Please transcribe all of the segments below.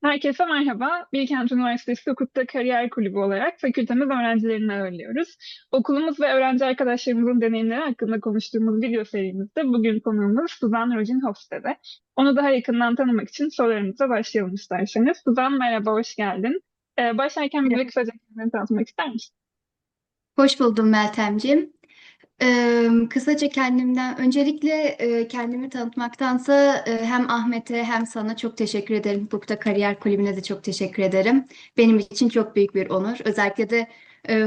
Herkese merhaba. Bilkent Üniversitesi Hukuk'ta Kariyer Kulübü olarak fakültemiz öğrencilerini ağırlıyoruz. Okulumuz ve öğrenci arkadaşlarımızın deneyimleri hakkında konuştuğumuz video serimizde bugün konuğumuz Suzan Rojin Hofstede. Onu daha yakından tanımak için sorularımıza başlayalım isterseniz. Suzan merhaba, hoş geldin. Başlarken bize kısaca kendini tanıtmak ister misin? Hoş buldum Meltemciğim. Kısaca öncelikle kendimi tanıtmaktansa hem Ahmet'e hem sana çok teşekkür ederim. Hukukta Kariyer Kulübü'ne de çok teşekkür ederim. Benim için çok büyük bir onur. Özellikle de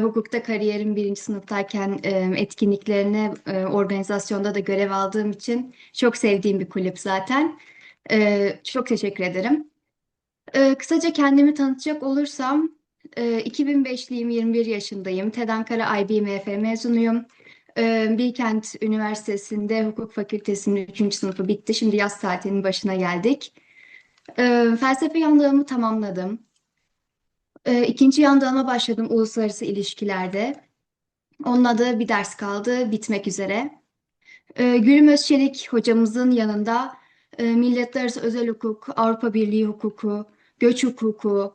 hukukta kariyerim birinci sınıftayken etkinliklerine, organizasyonda da görev aldığım için çok sevdiğim bir kulüp zaten. Çok teşekkür ederim. Kısaca kendimi tanıtacak olursam, 2005'liyim, 21 yaşındayım. TED Ankara IB mezunuyum. Bilkent Üniversitesi'nde Hukuk Fakültesi'nin 3. sınıfı bitti. Şimdi yaz tatilinin başına geldik. Felsefe yandağımı tamamladım. İkinci yandağıma başladım uluslararası ilişkilerde. Onunla da bir ders kaldı, bitmek üzere. Gülüm Özçelik hocamızın yanında milletler arası özel hukuk, Avrupa Birliği hukuku, göç hukuku,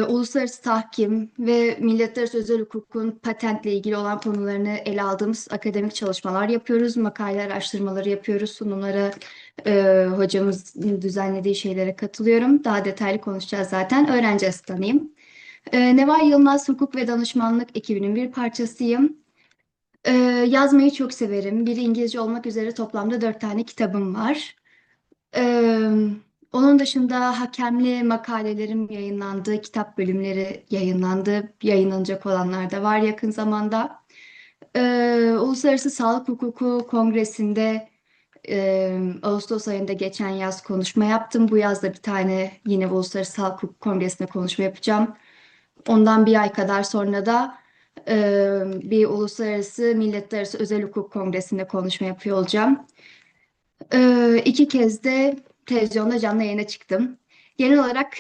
uluslararası tahkim ve milletler arası özel hukukun patentle ilgili olan konularını ele aldığımız akademik çalışmalar yapıyoruz. Makale araştırmaları yapıyoruz. Sunumlara hocamızın düzenlediği şeylere katılıyorum. Daha detaylı konuşacağız zaten. Öğrenci asistanıyım. Neval Yılmaz Hukuk ve Danışmanlık ekibinin bir parçasıyım. Ee, Yazmayı çok severim. Biri İngilizce olmak üzere toplamda 4 tane kitabım var. Ee, Onun dışında hakemli makalelerim yayınlandı, kitap bölümleri yayınlandı. Yayınlanacak olanlar da var yakın zamanda. Uluslararası Sağlık Hukuku Kongresi'nde Ağustos ayında geçen yaz konuşma yaptım. Bu yaz da bir tane yine Uluslararası Sağlık Hukuku Kongresi'nde konuşma yapacağım. Ondan bir ay kadar sonra da bir uluslararası milletler arası özel hukuk kongresinde konuşma yapıyor olacağım. 2 kez de televizyonda canlı yayına çıktım. Genel olarak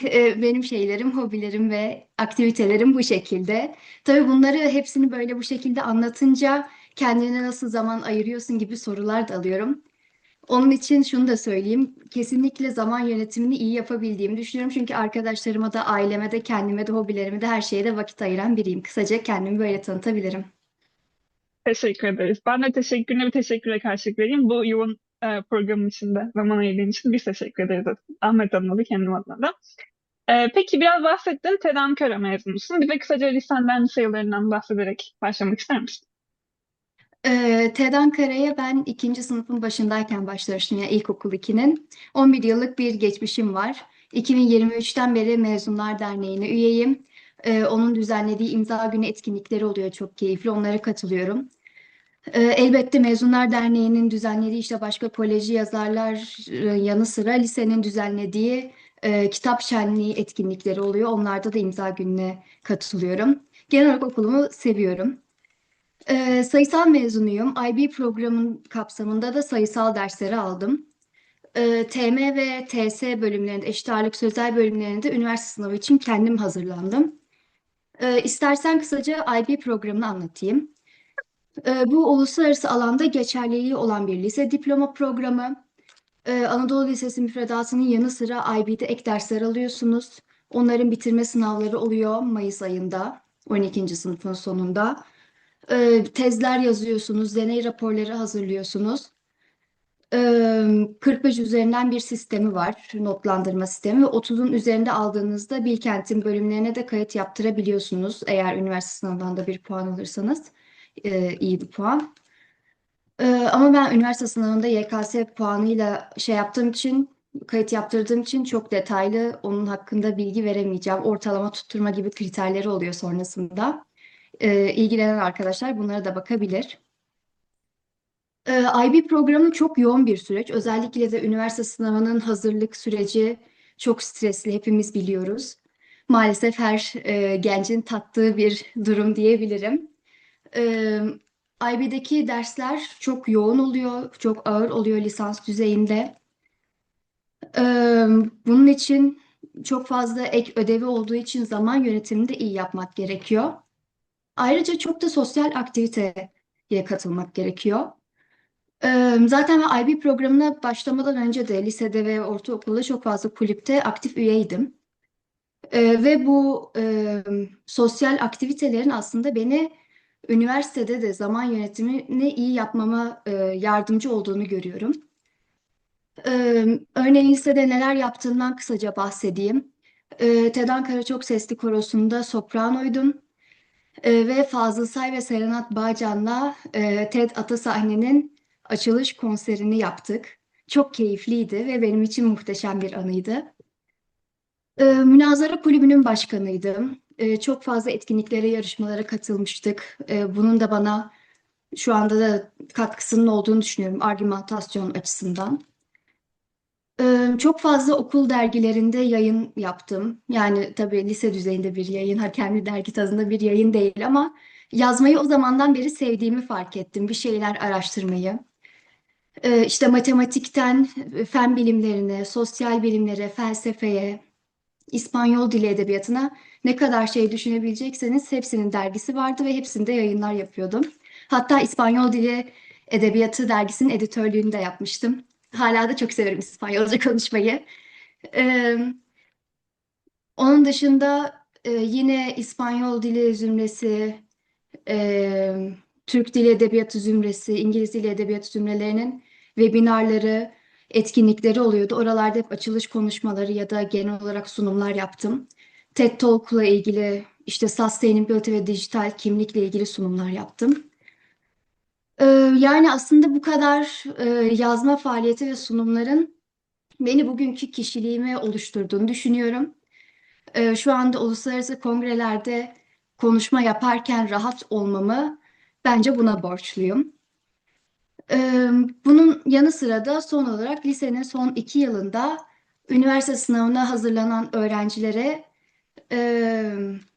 benim şeylerim, hobilerim ve aktivitelerim bu şekilde. Tabii bunları hepsini böyle bu şekilde anlatınca kendine nasıl zaman ayırıyorsun gibi sorular da alıyorum. Onun için şunu da söyleyeyim. Kesinlikle zaman yönetimini iyi yapabildiğimi düşünüyorum. Çünkü arkadaşlarıma da, aileme de, kendime de, hobilerime de her şeye de vakit ayıran biriyim. Kısaca kendimi böyle tanıtabilirim. Teşekkür ederiz. Ben de teşekkürüne bir teşekküre karşılık vereyim. Bu yoğun programın içinde zaman ayırdığın için biz teşekkür ederiz Ahmet adına da kendim adına da. Peki biraz bahsettin. TED Ankara mezunusun. Bize kısaca lisenden sayılarından bahsederek başlamak ister misin? TED Ankara'ya ben ikinci sınıfın başındayken başlamıştım. Yani ilkokul 2'nin. 11 yıllık bir geçmişim var. 2023'ten beri Mezunlar Derneği'ne üyeyim. Onun düzenlediği imza günü etkinlikleri oluyor, çok keyifli. Onlara katılıyorum. Elbette Mezunlar Derneği'nin düzenlediği işte başka koleji yazarlar yanı sıra lisenin düzenlediği kitap şenliği etkinlikleri oluyor. Onlarda da imza gününe katılıyorum. Genel olarak okulumu seviyorum. Sayısal mezunuyum. IB programın kapsamında da sayısal dersleri aldım. TM ve TS bölümlerinde, eşit ağırlık sözel bölümlerinde üniversite sınavı için kendim hazırlandım. İstersen kısaca IB programını anlatayım. Bu uluslararası alanda geçerliliği olan bir lise diploma programı. Anadolu Lisesi müfredatının yanı sıra IB'de ek dersler alıyorsunuz. Onların bitirme sınavları oluyor Mayıs ayında, 12. sınıfın sonunda. Tezler yazıyorsunuz, deney raporları hazırlıyorsunuz. 45 üzerinden bir sistemi var, notlandırma sistemi. Ve 30'un üzerinde aldığınızda Bilkent'in bölümlerine de kayıt yaptırabiliyorsunuz. Eğer üniversite sınavından da bir puan alırsanız, iyi bir puan. Ama ben üniversite sınavında YKS puanıyla şey yaptığım için, kayıt yaptırdığım için çok detaylı onun hakkında bilgi veremeyeceğim. Ortalama tutturma gibi kriterleri oluyor sonrasında. İlgilenen arkadaşlar bunlara da bakabilir. IB programı çok yoğun bir süreç. Özellikle de üniversite sınavının hazırlık süreci çok stresli, hepimiz biliyoruz. Maalesef her gencin tattığı bir durum diyebilirim. IB'deki dersler çok yoğun oluyor, çok ağır oluyor lisans düzeyinde. Ee, Bunun için çok fazla ek ödevi olduğu için zaman yönetimini de iyi yapmak gerekiyor. Ayrıca çok da sosyal aktiviteye katılmak gerekiyor. Zaten ben IB programına başlamadan önce de lisede ve ortaokulda çok fazla kulüpte aktif üyeydim. Ve bu sosyal aktivitelerin aslında beni üniversitede de zaman yönetimini iyi yapmama yardımcı olduğunu görüyorum. Örneğin lisede neler yaptığımdan kısaca bahsedeyim. TED Ankara Çok Sesli Korosu'nda sopranoydum. Ve Fazıl Say ve Serenat Bağcan'la TED Atasahne'nin açılış konserini yaptık. Çok keyifliydi ve benim için muhteşem bir anıydı. Münazara kulübünün başkanıydım. Çok fazla etkinliklere, yarışmalara katılmıştık. Bunun da bana şu anda da katkısının olduğunu düşünüyorum argümantasyon açısından. Çok fazla okul dergilerinde yayın yaptım. Yani tabii lise düzeyinde bir yayın, hakemli dergi tadında bir yayın değil ama yazmayı o zamandan beri sevdiğimi fark ettim. Bir şeyler araştırmayı. İşte matematikten fen bilimlerine, sosyal bilimlere, felsefeye, İspanyol dili edebiyatına ne kadar şey düşünebilecekseniz hepsinin dergisi vardı ve hepsinde yayınlar yapıyordum. Hatta İspanyol dili edebiyatı dergisinin editörlüğünü de yapmıştım. Hala da çok severim İspanyolca konuşmayı. Ee, Onun dışında yine İspanyol dili zümresi, e, Türk dili edebiyatı zümresi, İngiliz dili edebiyatı zümrelerinin webinarları, etkinlikleri oluyordu. Oralarda hep açılış konuşmaları ya da genel olarak sunumlar yaptım. TED Talk'la ilgili işte sustainability ve dijital kimlikle ilgili sunumlar yaptım. Ee, Yani aslında bu kadar yazma faaliyeti ve sunumların beni bugünkü kişiliğimi oluşturduğunu düşünüyorum. Şu anda uluslararası kongrelerde konuşma yaparken rahat olmamı bence buna borçluyum. Ee, Bunun yanı sıra da son olarak lisenin son 2 yılında üniversite sınavına hazırlanan öğrencilere e,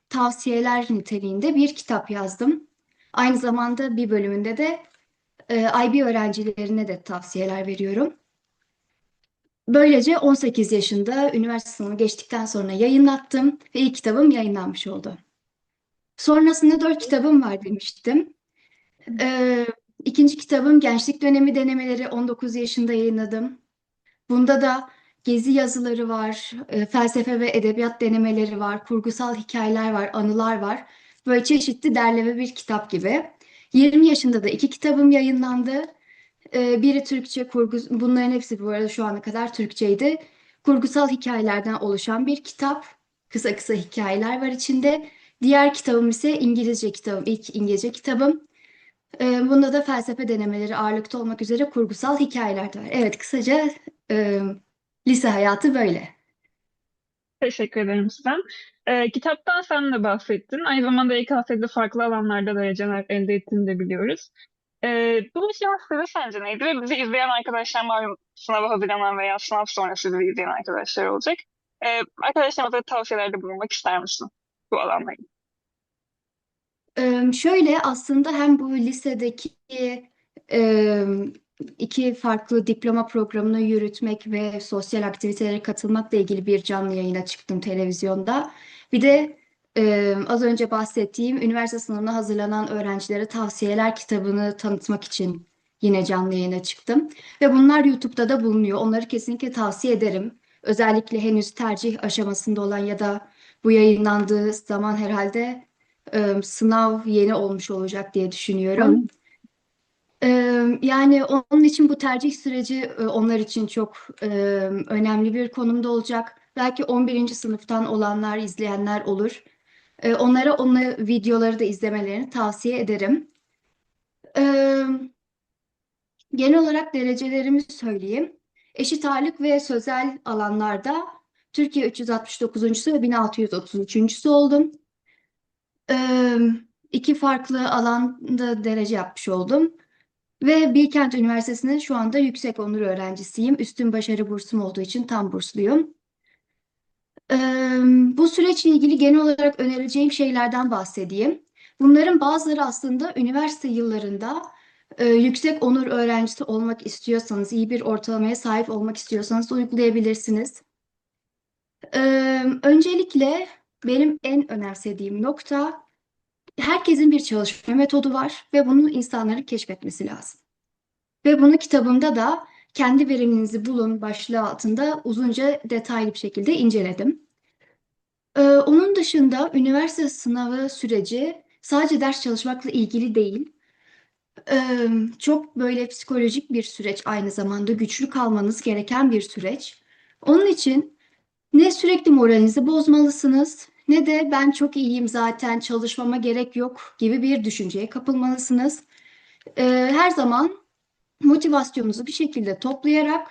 tavsiyeler niteliğinde bir kitap yazdım. Aynı zamanda bir bölümünde de IB öğrencilerine de tavsiyeler veriyorum. Böylece 18 yaşında üniversite sınavını geçtikten sonra yayınlattım ve ilk kitabım yayınlanmış oldu. Sonrasında 4 kitabım var demiştim. Ee, ikinci kitabım Gençlik Dönemi Denemeleri 19 yaşında yayınladım. Bunda da gezi yazıları var, felsefe ve edebiyat denemeleri var, kurgusal hikayeler var, anılar var. Böyle çeşitli derleme bir kitap gibi. 20 yaşında da 2 kitabım yayınlandı. Biri Türkçe, bunların hepsi bu arada şu ana kadar Türkçeydi. Kurgusal hikayelerden oluşan bir kitap. Kısa kısa hikayeler var içinde. Diğer kitabım ise İngilizce kitabım, ilk İngilizce kitabım. Bunda da felsefe denemeleri ağırlıkta olmak üzere kurgusal hikayeler de var. Evet, kısaca e, lise hayatı böyle. Teşekkür ederim Sinem. Kitaptan sen de bahsettin. Aynı zamanda YKS'de farklı alanlarda dereceler elde ettiğini de biliyoruz. Bu işin sırrı sence neydi? Ve bizi izleyen arkadaşlar malum sınava hazırlanan veya sınav sonrası bizi izleyen arkadaşlar olacak. Arkadaşlarımıza tavsiyelerde bulunmak ister misin bu alanla ilgili? Şöyle aslında hem bu lisedeki e, 2 farklı diploma programını yürütmek ve sosyal aktivitelere katılmakla ilgili bir canlı yayına çıktım televizyonda. Bir de az önce bahsettiğim üniversite sınavına hazırlanan öğrencilere tavsiyeler kitabını tanıtmak için yine canlı yayına çıktım. Ve bunlar YouTube'da da bulunuyor. Onları kesinlikle tavsiye ederim. Özellikle henüz tercih aşamasında olan ya da bu yayınlandığı zaman herhalde sınav yeni olmuş olacak diye düşünüyorum. Hı. E, Yani onun için bu tercih süreci onlar için çok önemli bir konumda olacak. Belki 11. sınıftan olanlar, izleyenler olur. Onlara videoları da izlemelerini tavsiye ederim. E, Genel olarak derecelerimi söyleyeyim. Eşit ağırlık ve sözel alanlarda Türkiye 369'uncusu ve 1633'üncüsü oldum. Ee, 2 farklı alanda derece yapmış oldum. Ve Bilkent Üniversitesi'nin şu anda yüksek onur öğrencisiyim. Üstün başarı bursum olduğu için tam bursluyum. Ee, Bu süreçle ilgili genel olarak önereceğim şeylerden bahsedeyim. Bunların bazıları aslında üniversite yıllarında yüksek onur öğrencisi olmak istiyorsanız, iyi bir ortalamaya sahip olmak istiyorsanız uygulayabilirsiniz. Öncelikle benim en önemsediğim nokta herkesin bir çalışma metodu var ve bunu insanların keşfetmesi lazım. Ve bunu kitabımda da kendi veriminizi bulun başlığı altında uzunca detaylı bir şekilde inceledim. Onun dışında üniversite sınavı süreci sadece ders çalışmakla ilgili değil. Çok böyle psikolojik bir süreç, aynı zamanda güçlü kalmanız gereken bir süreç. Onun için ne sürekli moralinizi bozmalısınız ne de ben çok iyiyim zaten çalışmama gerek yok gibi bir düşünceye kapılmalısınız. Her zaman motivasyonunuzu bir şekilde toplayarak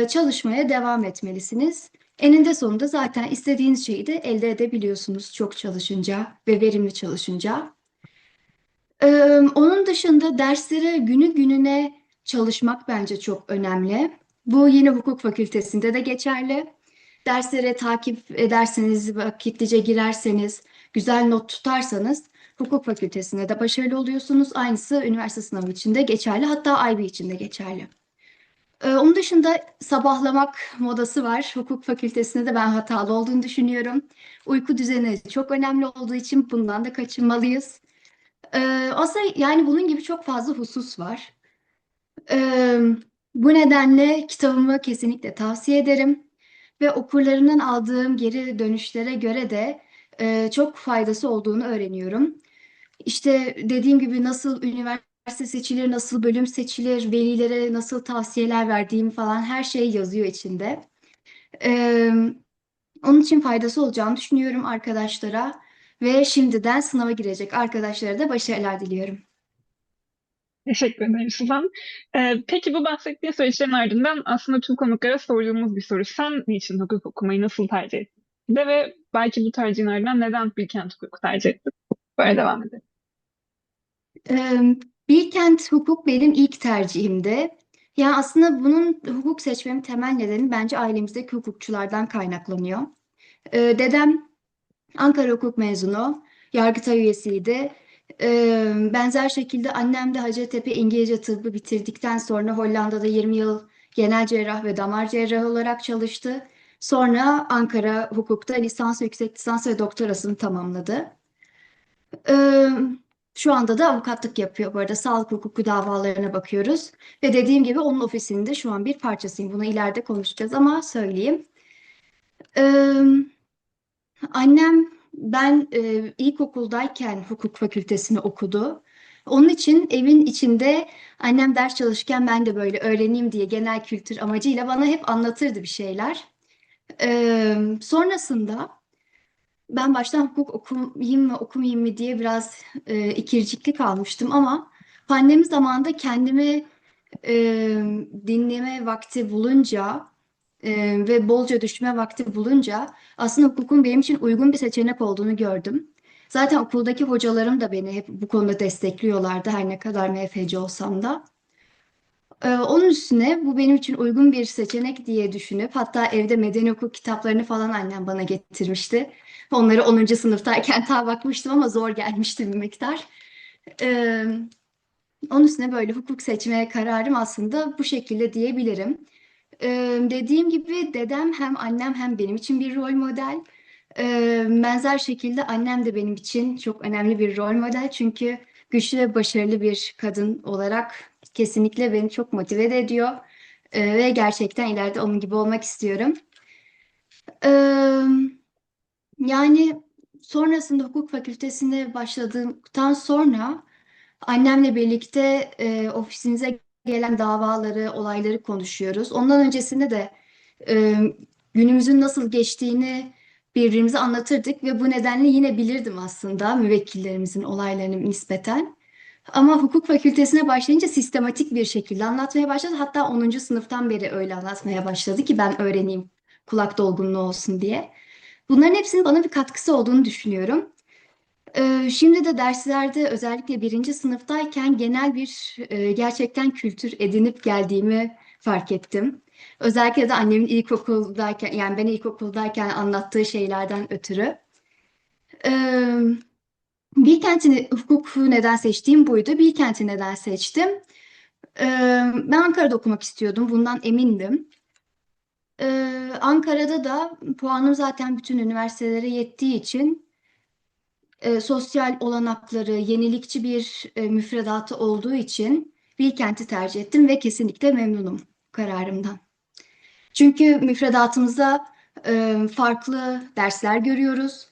çalışmaya devam etmelisiniz. Eninde sonunda zaten istediğiniz şeyi de elde edebiliyorsunuz çok çalışınca ve verimli çalışınca. Onun dışında derslere günü gününe çalışmak bence çok önemli. Bu yine hukuk fakültesinde de geçerli. Derslere takip ederseniz, vakitlice girerseniz, güzel not tutarsanız hukuk fakültesinde de başarılı oluyorsunuz. Aynısı üniversite sınavı için de geçerli, hatta IB için de geçerli. Onun dışında sabahlamak modası var. Hukuk fakültesinde de ben hatalı olduğunu düşünüyorum. Uyku düzeni çok önemli olduğu için bundan da kaçınmalıyız. Aslında yani bunun gibi çok fazla husus var. Ee, Bu nedenle kitabımı kesinlikle tavsiye ederim. Ve okurlarından aldığım geri dönüşlere göre de çok faydası olduğunu öğreniyorum. İşte dediğim gibi nasıl üniversite seçilir, nasıl bölüm seçilir, velilere nasıl tavsiyeler verdiğim falan her şey yazıyor içinde. Ee, Onun için faydası olacağını düşünüyorum arkadaşlara ve şimdiden sınava girecek arkadaşlara da başarılar diliyorum. Teşekkür ederim Suzan. Peki bu bahsettiğin süreçlerin ardından aslında tüm konuklara sorduğumuz bir soru. Sen niçin hukuk okumayı nasıl tercih ettin? Ve belki bu tercihin ardından neden Bilkent Hukuk'u tercih ettin? Böyle devam edelim. Ee, Bilkent hukuk benim ilk tercihimdi. Yani aslında bunun hukuk seçmemin temel nedeni bence ailemizdeki hukukçulardan kaynaklanıyor. Dedem Ankara Hukuk mezunu, Yargıtay üyesiydi. Benzer şekilde annem de Hacettepe İngilizce Tıbbı bitirdikten sonra Hollanda'da 20 yıl genel cerrah ve damar cerrahı olarak çalıştı. Sonra Ankara Hukuk'ta lisans, yüksek lisans ve doktorasını tamamladı. Ee, Şu anda da avukatlık yapıyor. Bu arada sağlık hukuku davalarına bakıyoruz. Ve dediğim gibi onun ofisinde şu an bir parçasıyım. Bunu ileride konuşacağız ama söyleyeyim. Ee, ben ilkokuldayken hukuk fakültesini okudu. Onun için evin içinde annem ders çalışırken ben de böyle öğreneyim diye genel kültür amacıyla bana hep anlatırdı bir şeyler. Sonrasında ben baştan hukuk okumayayım mı okumayayım mı diye biraz ikircikli kalmıştım ama pandemi zamanında kendimi e, dinleme vakti bulunca ve bolca düşme vakti bulunca aslında hukukun benim için uygun bir seçenek olduğunu gördüm. Zaten okuldaki hocalarım da beni hep bu konuda destekliyorlardı her ne kadar MFC olsam da. Onun üstüne bu benim için uygun bir seçenek diye düşünüp hatta evde medeni hukuk kitaplarını falan annem bana getirmişti. Onları 10. sınıftayken ta bakmıştım ama zor gelmişti bir miktar. Ee, Onun üstüne böyle hukuk seçmeye kararım aslında bu şekilde diyebilirim. Dediğim gibi dedem hem annem hem benim için bir rol model. Benzer şekilde annem de benim için çok önemli bir rol model. Çünkü güçlü ve başarılı bir kadın olarak kesinlikle beni çok motive de ediyor. Ve gerçekten ileride onun gibi olmak istiyorum. Ee, Yani sonrasında hukuk fakültesine başladıktan sonra annemle birlikte ofisimize gelen davaları, olayları konuşuyoruz. Ondan öncesinde de e, günümüzün nasıl geçtiğini birbirimize anlatırdık ve bu nedenle yine bilirdim aslında müvekkillerimizin olaylarını nispeten. Ama hukuk fakültesine başlayınca sistematik bir şekilde anlatmaya başladı. Hatta 10. sınıftan beri öyle anlatmaya başladı ki ben öğreneyim, kulak dolgunluğu olsun diye. Bunların hepsinin bana bir katkısı olduğunu düşünüyorum. Şimdi de derslerde özellikle 1. sınıftayken genel bir gerçekten kültür edinip geldiğimi fark ettim. Özellikle de annemin ilkokuldayken yani ben ilkokuldayken anlattığı şeylerden ötürü. Ee, Bilkent'i hukuku neden seçtiğim buydu. Bilkent'i neden seçtim? Ben Ankara'da okumak istiyordum. Bundan emindim. Ankara'da da puanım zaten bütün üniversitelere yettiği için sosyal olanakları, yenilikçi bir müfredatı olduğu için Bilkent'i tercih ettim ve kesinlikle memnunum kararımdan. Çünkü müfredatımıza farklı dersler görüyoruz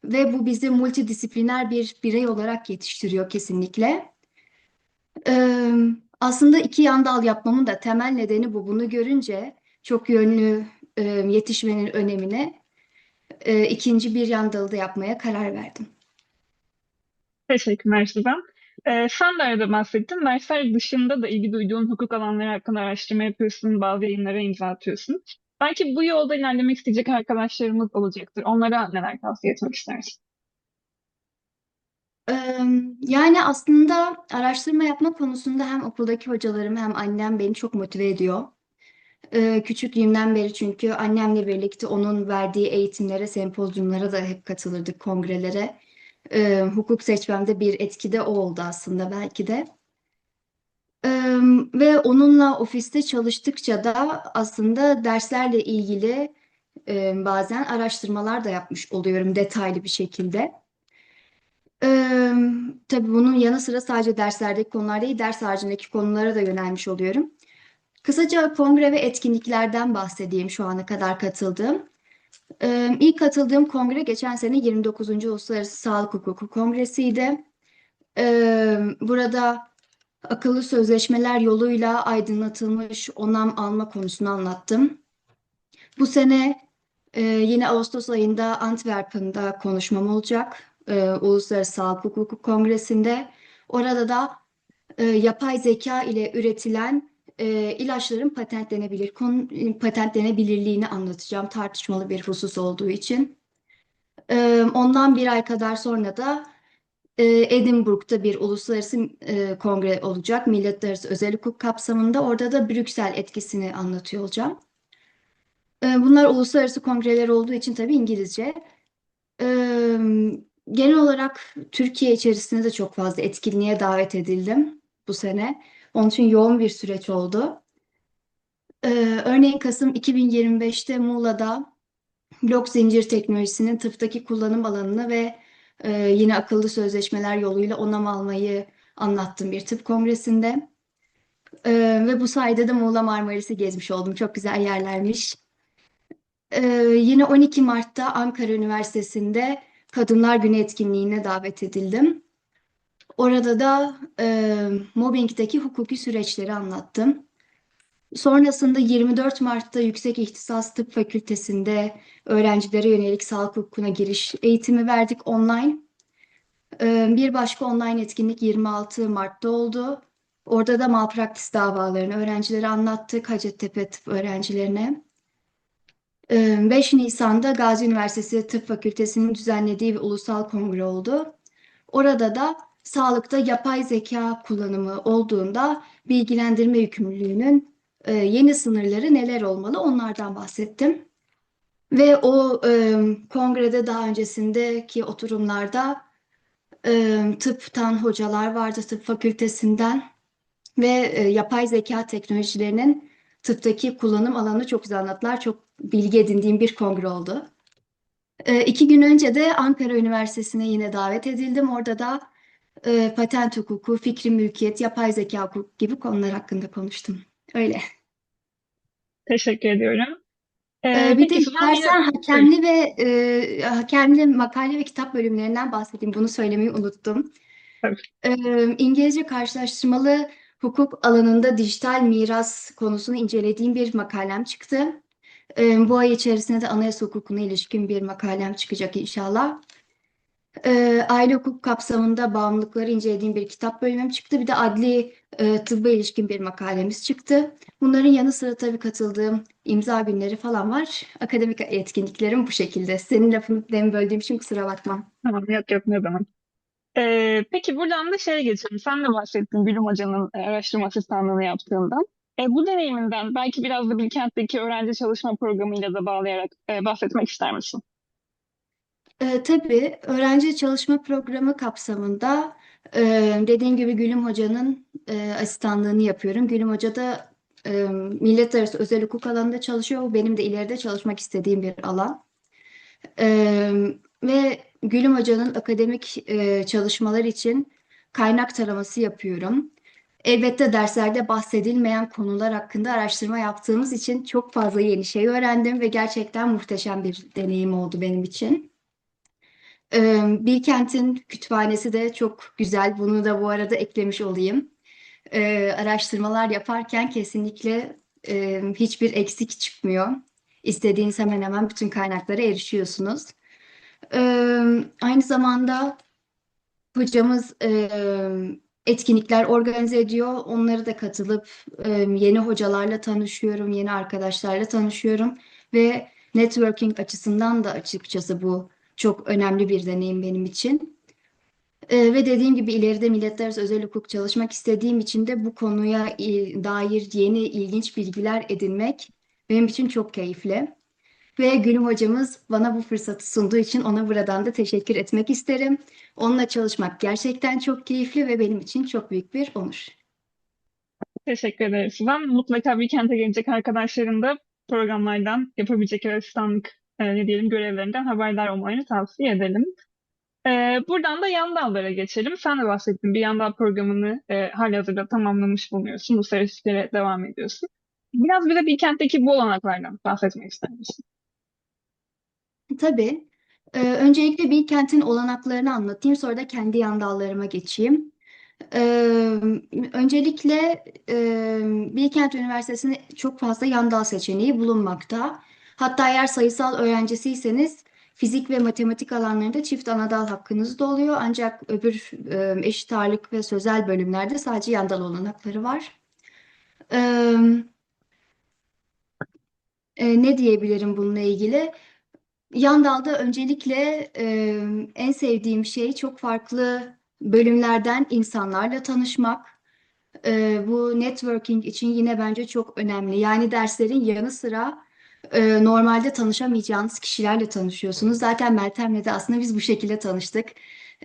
ve bu bizi multidisipliner bir birey olarak yetiştiriyor kesinlikle. Eee, Aslında iki yan dal yapmamın da temel nedeni bu. Bunu görünce çok yönlü yetişmenin önemine ikinci bir yan dalı da yapmaya karar verdim. Teşekkürler Suzan. Sen de arada bahsettin. Dersler dışında da ilgi duyduğun hukuk alanları hakkında araştırma yapıyorsun, bazı yayınlara imza atıyorsun. Belki bu yolda ilerlemek isteyecek arkadaşlarımız olacaktır. Onlara neler tavsiye etmek istersin? Eee, Yani aslında araştırma yapma konusunda hem okuldaki hocalarım hem annem beni çok motive ediyor. Küçüklüğümden beri çünkü annemle birlikte onun verdiği eğitimlere, sempozyumlara da hep katılırdık, kongrelere. Hukuk seçmemde bir etki de o oldu aslında belki de. Ve onunla ofiste çalıştıkça da aslında derslerle ilgili bazen araştırmalar da yapmış oluyorum detaylı bir şekilde. Ee, tabii bunun yanı sıra sadece derslerdeki konular değil, ders haricindeki konulara da yönelmiş oluyorum. Kısaca kongre ve etkinliklerden bahsedeyim şu ana kadar katıldığım. İlk katıldığım kongre geçen sene 29. Uluslararası Sağlık Hukuku Kongresi'ydi. Burada akıllı sözleşmeler yoluyla aydınlatılmış onam alma konusunu anlattım. Bu sene yine Ağustos ayında Antwerpen'da konuşmam olacak. Uluslararası Sağlık Hukuku Kongresi'nde. Orada da yapay zeka ile üretilen ilaçların patentlenebilirliğini anlatacağım. Tartışmalı bir husus olduğu için. Ondan bir ay kadar sonra da Edinburgh'da bir uluslararası kongre olacak. Milletlerarası Özel Hukuk kapsamında. Orada da Brüksel etkisini anlatıyor olacağım. Bunlar uluslararası kongreler olduğu için tabii İngilizce. Ee, Genel olarak Türkiye içerisinde de çok fazla etkinliğe davet edildim bu sene. Onun için yoğun bir süreç oldu. Örneğin Kasım 2025'te Muğla'da blok zincir teknolojisinin tıptaki kullanım alanını ve yine akıllı sözleşmeler yoluyla onam almayı anlattım bir tıp kongresinde. Ve bu sayede de Muğla Marmaris'i gezmiş oldum. Çok güzel yerlermiş. Ee, Yine 12 Mart'ta Ankara Üniversitesi'nde Kadınlar Günü etkinliğine davet edildim. Orada da mobbingdeki hukuki süreçleri anlattım. Sonrasında 24 Mart'ta Yüksek İhtisas Tıp Fakültesi'nde öğrencilere yönelik sağlık hukukuna giriş eğitimi verdik online. Bir başka online etkinlik 26 Mart'ta oldu. Orada da malpraktis davalarını öğrencilere anlattık, Hacettepe tıp öğrencilerine. 5 Nisan'da Gazi Üniversitesi Tıp Fakültesi'nin düzenlediği bir ulusal kongre oldu. Orada da sağlıkta yapay zeka kullanımı olduğunda bilgilendirme yükümlülüğünün yeni sınırları neler olmalı onlardan bahsettim. Ve o kongrede daha öncesindeki oturumlarda tıptan hocalar vardı, tıp fakültesinden ve yapay zeka teknolojilerinin tıptaki kullanım alanını çok güzel anlattılar. Çok bilgi edindiğim bir kongre oldu. 2 gün önce de Ankara Üniversitesi'ne yine davet edildim. Orada da patent hukuku, fikri mülkiyet, yapay zeka hukuku gibi konular hakkında konuştum. Öyle. Teşekkür ediyorum. Bir de Peki Suzan yine... istersen Buyurun. hakemli makale ve kitap bölümlerinden bahsedeyim. Bunu söylemeyi unuttum. Tabii. İngilizce karşılaştırmalı hukuk alanında dijital miras konusunu incelediğim bir makalem çıktı. Bu ay içerisinde de anayasa hukukuna ilişkin bir makalem çıkacak inşallah. Aile hukuk kapsamında bağımlılıkları incelediğim bir kitap bölümüm çıktı. Bir de adli tıbba ilişkin bir makalemiz çıktı. Bunların yanı sıra tabii katıldığım imza günleri falan var. Akademik etkinliklerim bu şekilde. Senin lafını demin böldüğüm için kusura bakma. Tamam, yok yok, ne zaman. Peki buradan da şeye geçelim. Sen de bahsettin Gülüm Hoca'nın araştırma asistanlığını yaptığından. Bu deneyiminden belki biraz da Bilkent'teki öğrenci çalışma programıyla da bağlayarak bahsetmek ister misin? Tabii öğrenci çalışma programı kapsamında e, dediğim gibi Gülüm Hoca'nın asistanlığını yapıyorum. Gülüm Hoca da millet arası özel hukuk alanında çalışıyor. Bu benim de ileride çalışmak istediğim bir alan. E, Ve Gülüm Hoca'nın akademik çalışmalar için kaynak taraması yapıyorum. Elbette derslerde bahsedilmeyen konular hakkında araştırma yaptığımız için çok fazla yeni şey öğrendim ve gerçekten muhteşem bir deneyim oldu benim için. Bilkent'in kütüphanesi de çok güzel. Bunu da bu arada eklemiş olayım. Araştırmalar yaparken kesinlikle hiçbir eksik çıkmıyor. İstediğiniz hemen hemen bütün kaynaklara erişiyorsunuz. Aynı zamanda hocamız etkinlikler organize ediyor. Onları da katılıp yeni hocalarla tanışıyorum, yeni arkadaşlarla tanışıyorum ve networking açısından da açıkçası bu çok önemli bir deneyim benim için. Ve dediğim gibi ileride milletler arası özel hukuk çalışmak istediğim için de bu konuya dair yeni ilginç bilgiler edinmek benim için çok keyifli. Ve Gülüm hocamız bana bu fırsatı sunduğu için ona buradan da teşekkür etmek isterim. Onunla çalışmak gerçekten çok keyifli ve benim için çok büyük bir onur. Teşekkür ederiz Suzan. Mutlaka Bilkent'e gelecek arkadaşların da programlardan yapabilecek asistanlık ne diyelim görevlerinden haberdar olmalarını tavsiye edelim. Buradan da yan dallara geçelim. Sen de bahsettin bir yan dal programını halihazırda tamamlamış bulunuyorsun. Uluslararası ilişkilere devam ediyorsun. Biraz bize Bilkent'teki bu olanaklardan bahsetmek ister misin? Tabii. Öncelikle Bilkent'in olanaklarını anlatayım, sonra da kendi yan dallarıma geçeyim. Ee, Öncelikle Bilkent Üniversitesi'nde çok fazla yan dal seçeneği bulunmakta. Hatta eğer sayısal öğrencisiyseniz fizik ve matematik alanlarında çift anadal hakkınız da oluyor. Ancak öbür eşit ağırlık ve sözel bölümlerde sadece yan dal olanakları var. Ee, Ne diyebilirim bununla ilgili? Yan dalda öncelikle en sevdiğim şey çok farklı bölümlerden insanlarla tanışmak. Bu networking için yine bence çok önemli. Yani derslerin yanı sıra normalde tanışamayacağınız kişilerle tanışıyorsunuz. Zaten Meltem'le de aslında biz bu şekilde tanıştık.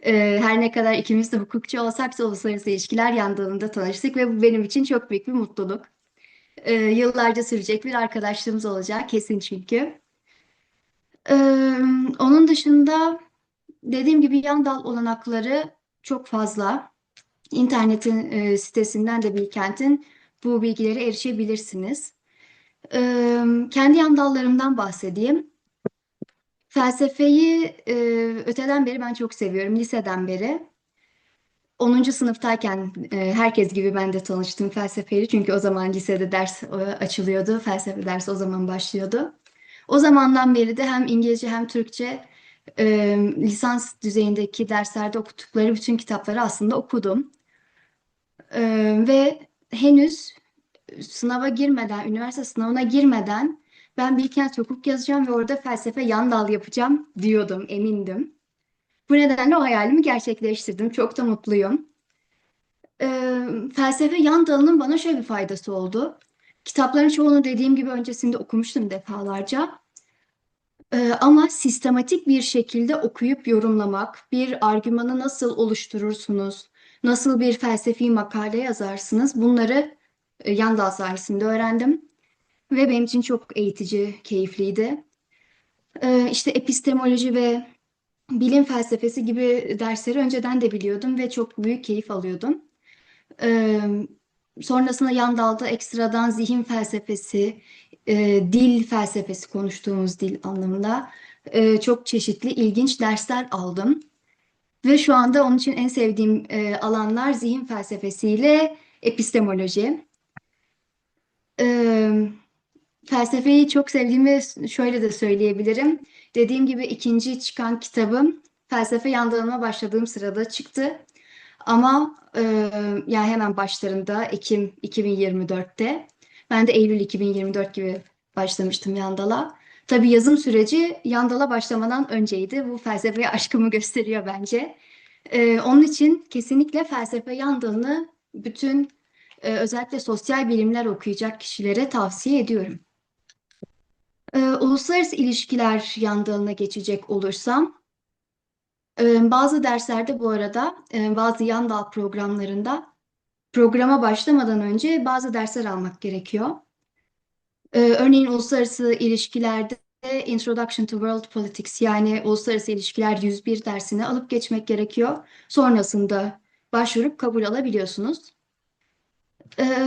Her ne kadar ikimiz de hukukçu olsak da uluslararası ilişkiler yan dalında tanıştık ve bu benim için çok büyük bir mutluluk. Yıllarca sürecek bir arkadaşlığımız olacak kesin çünkü. Ee, Onun dışında dediğim gibi yan dal olanakları çok fazla. İnternetin sitesinden de Bilkent'in bu bilgilere erişebilirsiniz. Kendi yan dallarımdan bahsedeyim. Felsefeyi öteden beri ben çok seviyorum, liseden beri. 10. sınıftayken herkes gibi ben de tanıştım felsefeyle. Çünkü o zaman lisede ders açılıyordu. Felsefe dersi o zaman başlıyordu. O zamandan beri de hem İngilizce hem Türkçe lisans düzeyindeki derslerde okuttukları bütün kitapları aslında okudum. Ve henüz sınava girmeden, üniversite sınavına girmeden ben Bilkent Hukuk yazacağım ve orada felsefe yan dal yapacağım diyordum, emindim. Bu nedenle o hayalimi gerçekleştirdim. Çok da mutluyum. Felsefe yan dalının bana şöyle bir faydası oldu. Kitapların çoğunu dediğim gibi öncesinde okumuştum defalarca. Ama sistematik bir şekilde okuyup yorumlamak, bir argümanı nasıl oluşturursunuz, nasıl bir felsefi makale yazarsınız, bunları yan dal sayesinde öğrendim. Ve benim için çok eğitici, keyifliydi. İşte epistemoloji ve bilim felsefesi gibi dersleri önceden de biliyordum ve çok büyük keyif alıyordum. Ee, Sonrasında yan dalda ekstradan zihin felsefesi, dil felsefesi konuştuğumuz dil anlamında çok çeşitli ilginç dersler aldım. Ve şu anda onun için en sevdiğim alanlar zihin felsefesiyle epistemoloji. Ee, Felsefeyi çok sevdiğimi şöyle de söyleyebilirim. Dediğim gibi ikinci çıkan kitabım felsefe yan dalıma başladığım sırada çıktı. Ama yani hemen başlarında Ekim 2024'te ben de Eylül 2024 gibi başlamıştım Yandal'a. Tabii yazım süreci Yandal'a başlamadan önceydi. Bu felsefeye aşkımı gösteriyor bence. Onun için kesinlikle felsefe Yandal'ını bütün özellikle sosyal bilimler okuyacak kişilere tavsiye ediyorum. Uluslararası ilişkiler Yandal'ına geçecek olursam, bazı derslerde bu arada bazı yan dal programlarında programa başlamadan önce bazı dersler almak gerekiyor. Örneğin uluslararası ilişkilerde Introduction to World Politics yani Uluslararası İlişkiler 101 dersini alıp geçmek gerekiyor. Sonrasında başvurup kabul alabiliyorsunuz. Eee,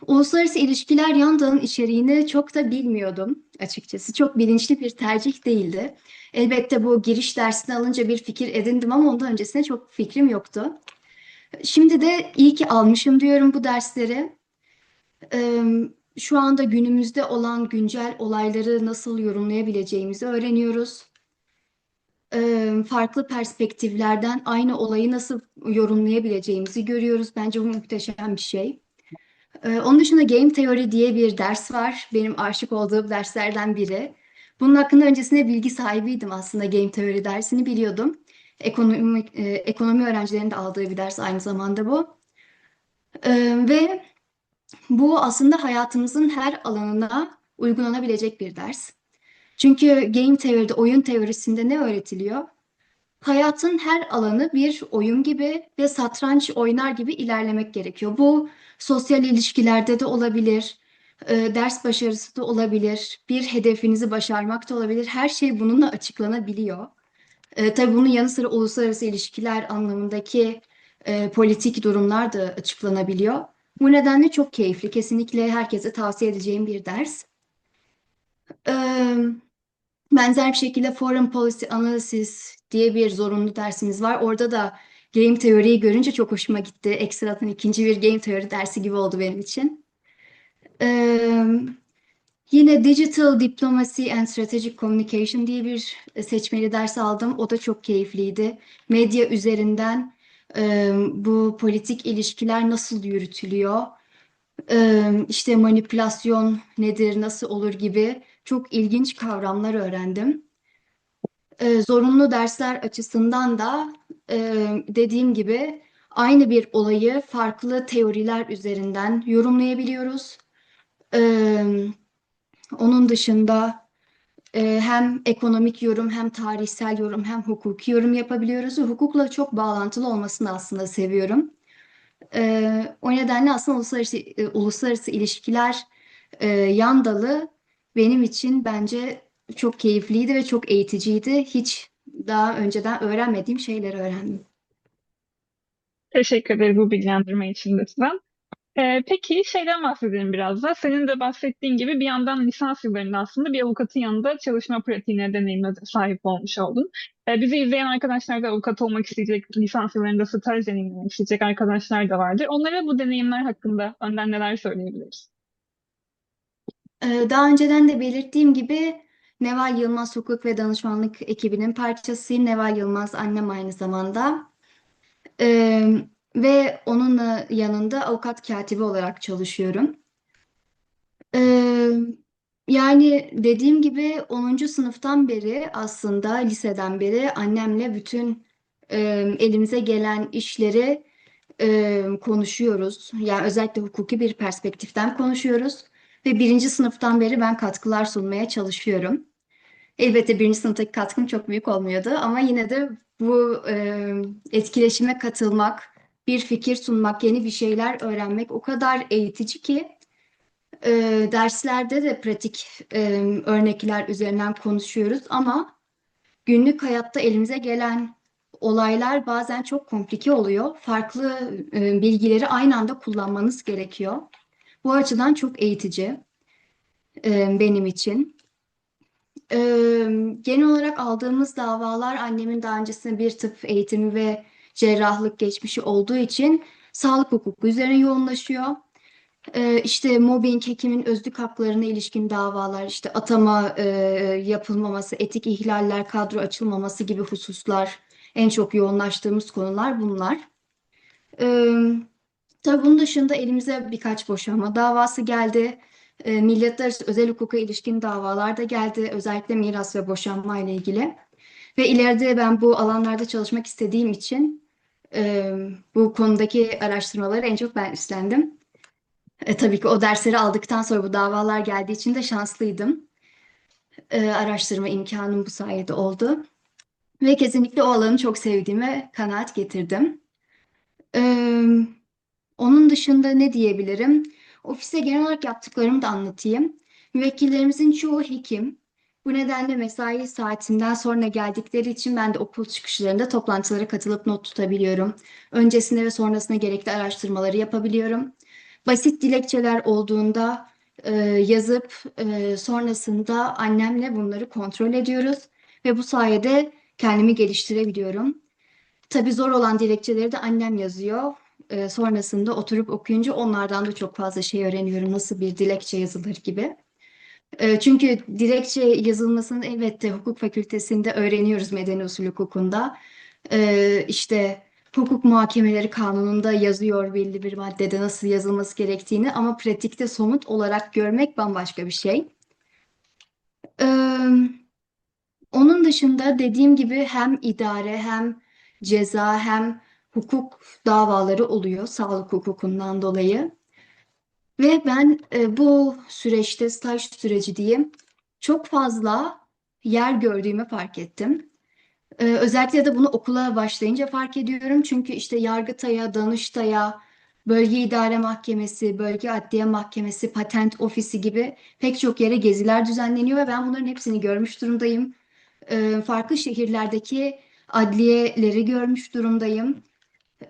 Uluslararası ilişkiler yan dalın içeriğini çok da bilmiyordum açıkçası. Çok bilinçli bir tercih değildi. Elbette bu giriş dersini alınca bir fikir edindim ama ondan öncesinde çok fikrim yoktu. Şimdi de iyi ki almışım diyorum bu dersleri. Eee, Şu anda günümüzde olan güncel olayları nasıl yorumlayabileceğimizi öğreniyoruz. Farklı perspektiflerden aynı olayı nasıl yorumlayabileceğimizi görüyoruz. Bence bu muhteşem bir şey. Onun dışında game teori diye bir ders var. Benim aşık olduğum derslerden biri. Bunun hakkında öncesinde bilgi sahibiydim aslında game teori dersini biliyordum. Ekonomi öğrencilerinin de aldığı bir ders aynı zamanda bu. Ve bu aslında hayatımızın her alanına uygulanabilecek bir ders. Çünkü game teoride, oyun teorisinde ne öğretiliyor? Hayatın her alanı bir oyun gibi ve satranç oynar gibi ilerlemek gerekiyor. Bu sosyal ilişkilerde de olabilir, ders başarısı da olabilir, bir hedefinizi başarmak da olabilir. Her şey bununla açıklanabiliyor. Tabii bunun yanı sıra uluslararası ilişkiler anlamındaki politik durumlar da açıklanabiliyor. Bu nedenle çok keyifli. Kesinlikle herkese tavsiye edeceğim bir ders. Ee, Benzer bir şekilde Foreign Policy Analysis diye bir zorunlu dersimiz var. Orada da game teoriyi görünce çok hoşuma gitti. Ekstradan ikinci bir game teori dersi gibi oldu benim için. Ee, Yine Digital Diplomacy and Strategic Communication diye bir seçmeli ders aldım. O da çok keyifliydi. Medya üzerinden bu politik ilişkiler nasıl yürütülüyor? İşte manipülasyon nedir, nasıl olur gibi çok ilginç kavramlar öğrendim. Zorunlu dersler açısından da e, dediğim gibi aynı bir olayı farklı teoriler üzerinden yorumlayabiliyoruz. Ee, Onun dışında hem ekonomik yorum, hem tarihsel yorum, hem hukuki yorum yapabiliyoruz. Ve hukukla çok bağlantılı olmasını aslında seviyorum. O nedenle aslında uluslararası ilişkiler yan dalı benim için bence çok keyifliydi ve çok eğiticiydi. Hiç daha önceden öğrenmediğim şeyleri öğrendim. Teşekkür ederiz bu bilgilendirme için lütfen. Peki şeyden bahsedelim biraz da. Senin de bahsettiğin gibi bir yandan lisans yıllarında aslında bir avukatın yanında çalışma pratiğine, deneyimine de sahip olmuş oldun. Bizi izleyen arkadaşlar da avukat olmak isteyecek, lisans yıllarında staj deneyimlemek isteyecek arkadaşlar da vardır. Onlara bu deneyimler hakkında önden neler söyleyebiliriz? Daha önceden de belirttiğim gibi Neval Yılmaz Hukuk ve Danışmanlık ekibinin parçasıyım. Neval Yılmaz annem aynı zamanda. Ee, Ve onunla yanında avukat katibi olarak çalışıyorum. Ee, Yani dediğim gibi 10. sınıftan beri aslında liseden beri annemle bütün e, elimize gelen işleri konuşuyoruz. Yani özellikle hukuki bir perspektiften konuşuyoruz. Ve 1. sınıftan beri ben katkılar sunmaya çalışıyorum. Elbette 1. sınıftaki katkım çok büyük olmuyordu ama yine de bu etkileşime katılmak, bir fikir sunmak, yeni bir şeyler öğrenmek o kadar eğitici ki derslerde de pratik örnekler üzerinden konuşuyoruz ama günlük hayatta elimize gelen olaylar bazen çok komplike oluyor. Farklı bilgileri aynı anda kullanmanız gerekiyor. Bu açıdan çok eğitici benim için. E, Genel olarak aldığımız davalar annemin daha öncesinde bir tıp eğitimi ve cerrahlık geçmişi olduğu için sağlık hukuku üzerine yoğunlaşıyor. İşte mobbing, hekimin özlük haklarına ilişkin davalar, işte atama yapılmaması, etik ihlaller, kadro açılmaması gibi hususlar en çok yoğunlaştığımız konular bunlar. Ee, tabii bunun dışında elimize birkaç boşanma davası geldi. Milletler arası özel hukuka ilişkin davalar da geldi. Özellikle miras ve boşanma ile ilgili. Ve ileride ben bu alanlarda çalışmak istediğim için bu konudaki araştırmaları en çok ben üstlendim. Tabii ki o dersleri aldıktan sonra bu davalar geldiği için de şanslıydım. Araştırma imkanım bu sayede oldu. Ve kesinlikle o alanı çok sevdiğime kanaat getirdim. Ee, Onun dışında ne diyebilirim? Ofiste genel olarak yaptıklarımı da anlatayım. Müvekkillerimizin çoğu hekim. Bu nedenle mesai saatinden sonra geldikleri için ben de okul çıkışlarında toplantılara katılıp not tutabiliyorum. Öncesinde ve sonrasında gerekli araştırmaları yapabiliyorum. Basit dilekçeler olduğunda yazıp sonrasında annemle bunları kontrol ediyoruz ve bu sayede kendimi geliştirebiliyorum. Tabii zor olan dilekçeleri de annem yazıyor. Sonrasında oturup okuyunca onlardan da çok fazla şey öğreniyorum. Nasıl bir dilekçe yazılır gibi. Çünkü dilekçe yazılmasını elbette hukuk fakültesinde öğreniyoruz medeni usul hukukunda. İşte hukuk muhakemeleri kanununda yazıyor belli bir maddede nasıl yazılması gerektiğini ama pratikte somut olarak görmek bambaşka bir şey. Ee, Onun dışında dediğim gibi hem idare hem ceza hem hukuk davaları oluyor sağlık hukukundan dolayı. Ve ben bu süreçte staj süreci diyeyim çok fazla yer gördüğümü fark ettim. Özellikle de bunu okula başlayınca fark ediyorum. Çünkü işte Yargıtay'a, Danıştay'a, Bölge İdare Mahkemesi, Bölge Adliye Mahkemesi, Patent Ofisi gibi pek çok yere geziler düzenleniyor ve ben bunların hepsini görmüş durumdayım. Farklı şehirlerdeki adliyeleri görmüş durumdayım.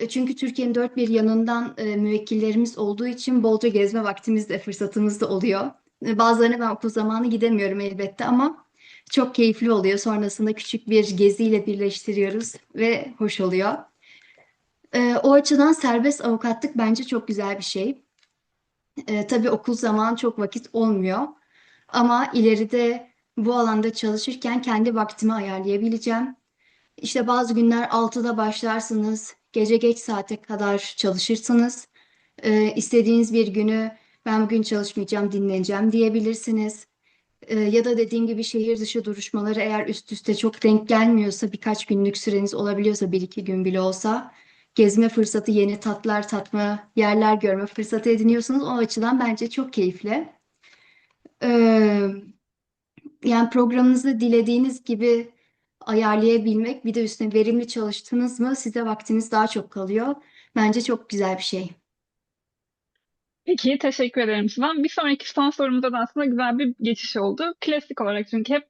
Çünkü Türkiye'nin dört bir yanından müvekkillerimiz olduğu için bolca gezme vaktimiz de fırsatımız da oluyor. Bazılarına ben okul zamanı gidemiyorum elbette ama çok keyifli oluyor. Sonrasında küçük bir geziyle birleştiriyoruz ve hoş oluyor. O açıdan serbest avukatlık bence çok güzel bir şey. Tabii okul zamanı çok vakit olmuyor. Ama ileride bu alanda çalışırken kendi vaktimi ayarlayabileceğim. İşte bazı günler 6'da başlarsınız, gece geç saate kadar çalışırsınız. İstediğiniz bir günü ben bugün çalışmayacağım, dinleneceğim diyebilirsiniz. Ya da dediğim gibi şehir dışı duruşmaları eğer üst üste çok denk gelmiyorsa, birkaç günlük süreniz olabiliyorsa, bir iki gün bile olsa gezme fırsatı, yeni tatlar tatma, yerler görme fırsatı ediniyorsunuz. O açıdan bence çok keyifli. Ee, Yani programınızı dilediğiniz gibi ayarlayabilmek, bir de üstüne verimli çalıştınız mı size vaktiniz daha çok kalıyor. Bence çok güzel bir şey. Peki, teşekkür ederim Sıvan. Bir sonraki son sorumuza da aslında güzel bir geçiş oldu. Klasik olarak çünkü hep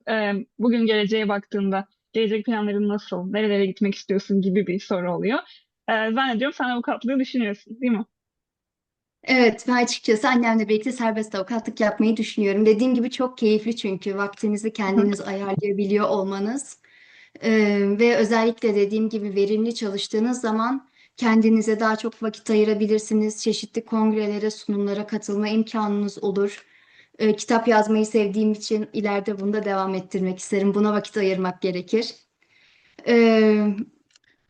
bugün geleceğe baktığında gelecek planların nasıl, nerelere gitmek istiyorsun gibi bir soru oluyor. Zannediyorum sen avukatlığı düşünüyorsun, değil mi? Evet, ben açıkçası annemle birlikte serbest avukatlık yapmayı düşünüyorum. Dediğim gibi çok keyifli çünkü vaktinizi kendiniz ayarlayabiliyor olmanız. Ve özellikle dediğim gibi verimli çalıştığınız zaman kendinize daha çok vakit ayırabilirsiniz. Çeşitli kongrelere, sunumlara katılma imkanınız olur. Kitap yazmayı sevdiğim için ileride bunu da devam ettirmek isterim. Buna vakit ayırmak gerekir. Ee,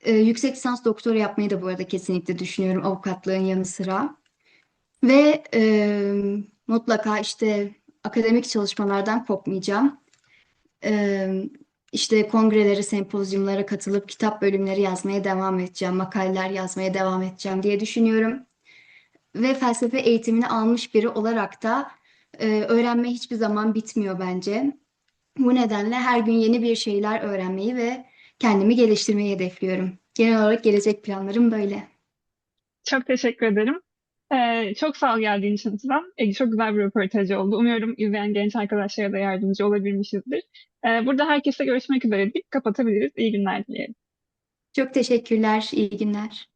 Yüksek lisans doktora yapmayı da bu arada kesinlikle düşünüyorum avukatlığın yanı sıra. Ve mutlaka işte akademik çalışmalardan kopmayacağım. E, işte kongrelere, sempozyumlara katılıp kitap bölümleri yazmaya devam edeceğim, makaleler yazmaya devam edeceğim diye düşünüyorum. Ve felsefe eğitimini almış biri olarak da öğrenme hiçbir zaman bitmiyor bence. Bu nedenle her gün yeni bir şeyler öğrenmeyi ve kendimi geliştirmeyi hedefliyorum. Genel olarak gelecek planlarım böyle. Çok teşekkür ederim. Çok sağ ol geldiğin için Sıvan. Çok güzel bir röportaj oldu. Umuyorum izleyen genç arkadaşlara da yardımcı olabilmişizdir. Burada herkese görüşmek üzere deyip kapatabiliriz. İyi günler dilerim. Çok teşekkürler, iyi günler.